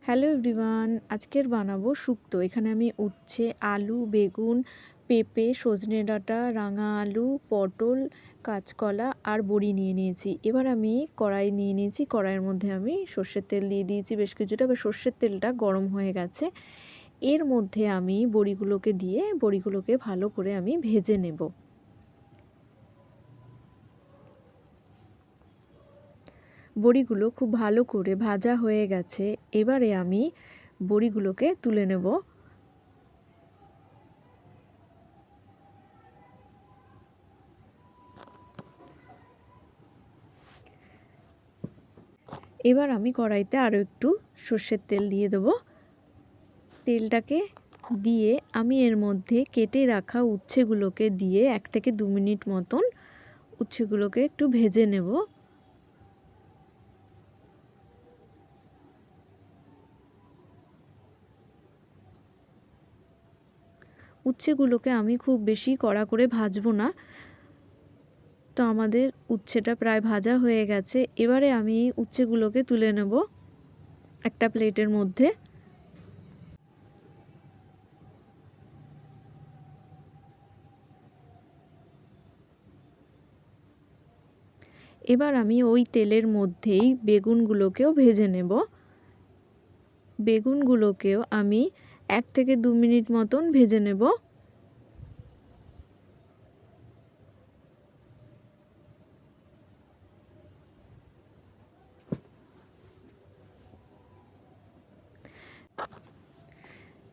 Hello everyone, আজকের বানাবো শুক্তো। এখানে আমি উচ্ছে, আলু, বেগুন, পেঁপে, সজনে ডাঁটা, রাঙা আলু, পটল, কাঁচকলা আর বড়ি নিয়ে নিয়েছি। এবার আমি কড়াই নিয়ে নিয়েছি। কড়াইয়ের মধ্যে আমি সর্ষের তেল দিয়ে দিয়েছি বেশ কিছুটা। এবার সর্ষের তেলটা গরম হয়ে গেছে। এর মধ্যে আমি বড়িগুলোকে দিয়ে বড়িগুলোকে ভালো করে আমি ভেজে নেব। বড়িগুলো খুব ভালো করে ভাজা হয়ে গেছে। এবারে আমি বড়িগুলোকে তুলে নেব। এবার আমি কড়াইতে আরও একটু সর্ষের তেল দিয়ে দেবো। তেলটাকে দিয়ে আমি এর মধ্যে কেটে রাখা উচ্ছেগুলোকে দিয়ে 1 থেকে 2 মিনিট মতন উচ্ছেগুলোকে একটু ভেজে নেব। উচ্ছেগুলোকে আমি খুব বেশি কড়া করে ভাজবো না। তো আমাদের উচ্ছেটা প্রায় ভাজা হয়ে গেছে। এবারে আমি উচ্ছেগুলোকে তুলে নেব একটা প্লেটের মধ্যে। এবার আমি ওই তেলের মধ্যেই বেগুনগুলোকেও ভেজে নেব। বেগুনগুলোকেও আমি 1 থেকে 2 মিনিট মতন ভেজে নেব।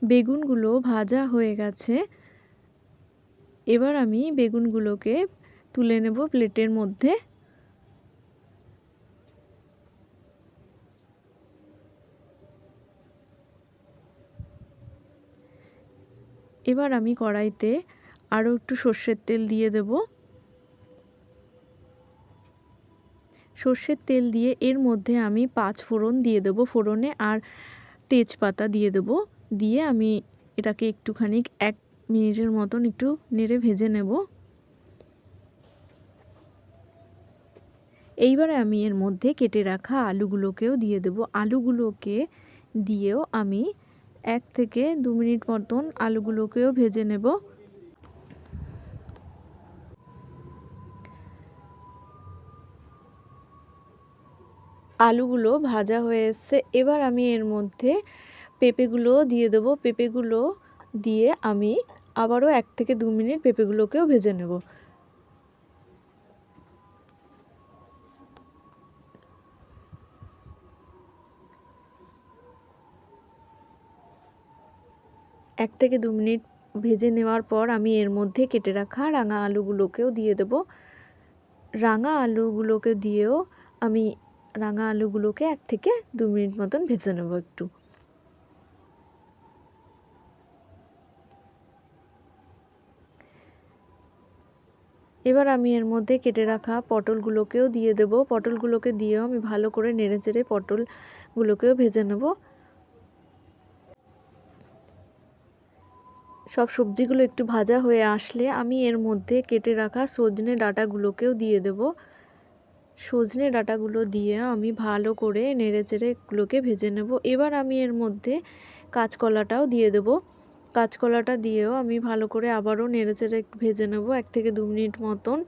বেগুনগুলো ভাজা হয়ে গেছে। এবার আমি বেগুনগুলোকে তুলে নেব প্লেটের মধ্যে। এবার আমি কড়াইতে আরও একটু সর্ষের তেল দিয়ে দেব। সর্ষের তেল দিয়ে এর মধ্যে আমি 5 ফোড়ন দিয়ে দেব ফোড়নে, আর তেজপাতা দিয়ে দেব। দিয়ে আমি এটাকে একটুখানি 1 মিনিটের মতন একটু নেড়ে ভেজে নেব। এইবারে আমি এর মধ্যে কেটে রাখা আলুগুলোকেও দিয়ে দেব। আলুগুলোকে দিয়েও আমি 1 থেকে 2 মিনিট মতন আলুগুলোকেও ভেজে নেব। আলুগুলো ভাজা হয়ে এসছে। এবার আমি এর মধ্যে পেঁপেগুলোও দিয়ে দেবো। পেঁপেগুলো দিয়ে আমি আবারও 1 থেকে 2 মিনিট পেঁপেগুলোকেও ভেজে নেব। এক থেকে 2 মিনিট ভেজে নেওয়ার পর আমি এর মধ্যে কেটে রাখা রাঙা আলুগুলোকেও দিয়ে দেব। রাঙা আলুগুলোকে দিয়েও আমি রাঙা আলুগুলোকে 1 থেকে 2 মিনিট মতন ভেজে নেব একটু। এবার আমি এর মধ্যে কেটে রাখা পটলগুলোকেও দিয়ে দেব। পটলগুলোকে দিয়েও আমি ভালো করে নেড়েচেড়ে পটলগুলোকেও ভেজে নেব। সব সবজিগুলো একটু ভাজা হয়ে আসলে আমি এর মধ্যে কেটে রাখা সজনে ডাঁটাগুলোকেও দিয়ে দেব। সজনে ডাঁটাগুলো দিয়ে আমি ভালো করে নেড়েচেড়ে এগুলোকে ভেজে নেব। এবার আমি এর মধ্যে কাঁচকলাটাও দিয়ে দেব। কাঁচকলাটা দিয়েও আমি ভালো করে আবারও নেড়েচেড়ে ভেজে নেব 1 থেকে 2 মিনিট মতন।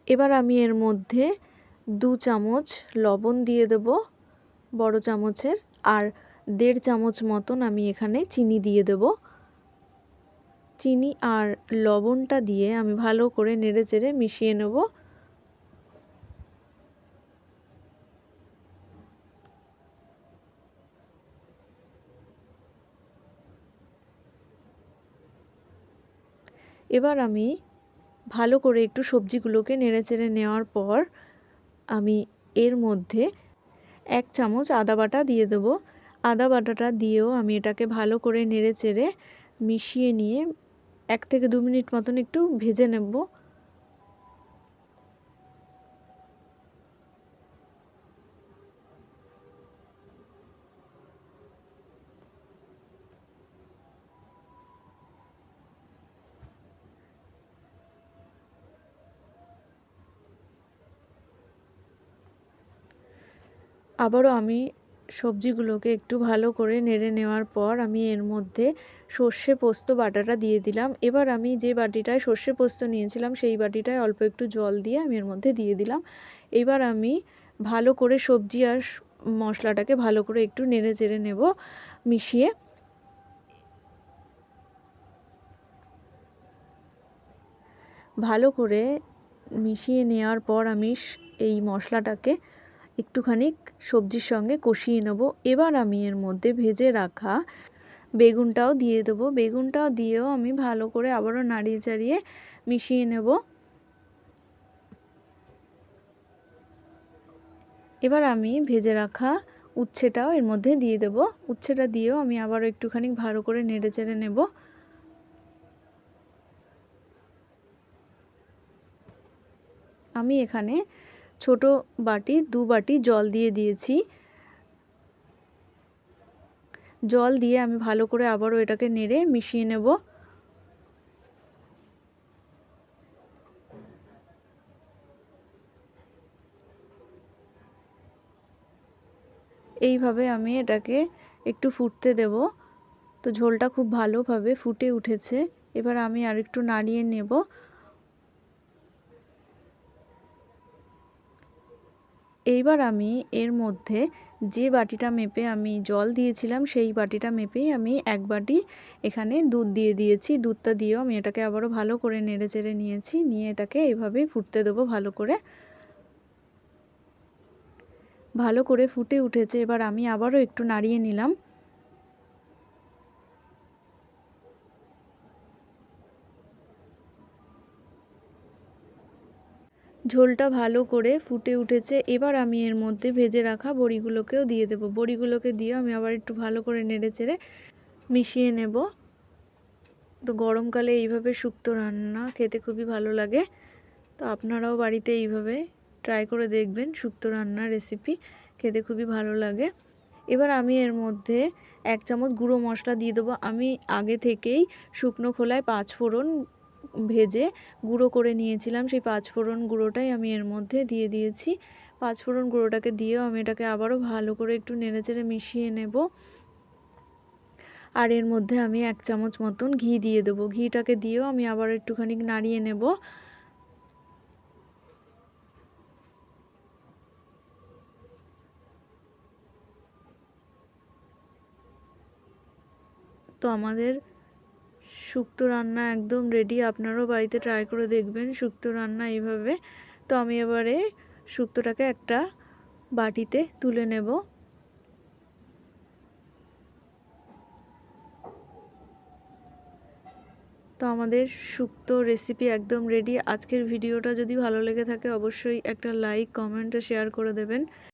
এবার আমি এর মধ্যে 2 চামচ লবণ দিয়ে দেব বড় চামচের, আর 1.5 চামচ মতন আমি এখানে চিনি দিয়ে দেব। চিনি আর লবণটা দিয়ে আমি ভালো করে নেড়েচেড়ে মিশিয়ে নেব। এবার আমি ভালো করে একটু সবজিগুলোকে নেড়েচেড়ে নেওয়ার পর আমি এর মধ্যে 1 চামচ আদা বাটা দিয়ে দেব। আদা বাটাটা দিয়েও আমি এটাকে ভালো করে নেড়েচেড়ে মিশিয়ে নিয়ে 1 থেকে 2 মিনিট মতন একটু ভেজে নেব। আবারও আমি সবজিগুলোকে একটু ভালো করে নেড়ে নেওয়ার পর আমি এর মধ্যে সর্ষে পোস্ত বাটাটা দিয়ে দিলাম। এবার আমি যে বাটিটায় সর্ষে পোস্ত নিয়েছিলাম সেই বাটিটায় অল্প একটু জল দিয়ে আমি এর মধ্যে দিয়ে দিলাম। এবার আমি ভালো করে সবজি আর মশলাটাকে ভালো করে একটু নেড়ে চেড়ে নেব, মিশিয়ে। ভালো করে মিশিয়ে নেওয়ার পর আমি এই মশলাটাকে একটুখানি সবজির সঙ্গে কষিয়ে নেব। এবার আমি এর মধ্যে ভেজে রাখা বেগুনটাও দিয়ে দেবো। বেগুনটাও দিয়েও আমি ভালো করে আবারও নাড়িয়ে চাড়িয়ে মিশিয়ে নেব। এবার আমি ভেজে রাখা উচ্ছেটাও এর মধ্যে দিয়ে দেব। উচ্ছেটা দিয়েও আমি আবারও একটুখানি ভালো করে নেড়ে চেড়ে নেব। আমি এখানে ছোট বাটি 2 বাটি জল দিয়ে দিয়েছি। জল দিয়ে আমি ভালো করে আবারও এটাকে নেড়ে মিশিয়ে নেব। এইভাবে আমি এটাকে একটু ফুটতে দেব। তো ঝোলটা খুব ভালোভাবে ফুটে উঠেছে। এবার আমি আরেকটু নাড়িয়ে নেব। এইবার আমি এর মধ্যে যে বাটিটা মেপে আমি জল দিয়েছিলাম সেই বাটিটা মেপেই আমি 1 বাটি এখানে দুধ দিয়ে দিয়েছি। দুধটা দিয়েও আমি এটাকে আবারও ভালো করে নেড়ে চেড়ে নিয়েছি। নিয়ে এটাকে এইভাবেই ফুটতে দেবো ভালো করে। ভালো করে ফুটে উঠেছে। এবার আমি আবারও একটু নাড়িয়ে নিলাম। ঝোলটা ভালো করে ফুটে উঠেছে। এবার আমি এর মধ্যে ভেজে রাখা বড়িগুলোকেও দিয়ে দেবো। বড়িগুলোকে দিয়ে আমি আবার একটু ভালো করে নেড়ে চেড়ে মিশিয়ে নেব। তো গরমকালে এইভাবে শুক্তো রান্না খেতে খুবই ভালো লাগে। তো আপনারাও বাড়িতে এইভাবে ট্রাই করে দেখবেন। শুক্তো রান্নার রেসিপি খেতে খুবই ভালো লাগে। এবার আমি এর মধ্যে 1 চামচ গুঁড়ো মশলা দিয়ে দেবো। আমি আগে থেকেই শুকনো খোলায় 5 ফোড়ন ভেজে গুঁড়ো করে নিয়েছিলাম। সেই 5 ফোড়ন গুঁড়োটাই আমি এর মধ্যে দিয়ে দিয়েছি। 5 ফোড়ন গুঁড়োটাকে দিয়েও আমি এটাকে আবারও ভালো করে একটু নেড়েচেড়ে মিশিয়ে নেব। আর এর মধ্যে আমি 1 চামচ মতন ঘি দিয়ে দেবো। ঘিটাকে দিয়েও আমি আবার একটুখানি নাড়িয়ে নেব। তো আমাদের শুক্তো রান্না একদম রেডি। আপনারাও বাড়িতে ট্রাই করে দেখবেন শুক্তো রান্না এইভাবে। তো আমি এবারে শুক্তোটাকে একটা বাটিতে তুলে নেব। তো আমাদের শুক্তো রেসিপি একদম রেডি। আজকের ভিডিওটা যদি ভালো লেগে থাকে অবশ্যই একটা লাইক, কমেন্ট ও শেয়ার করে দেবেন।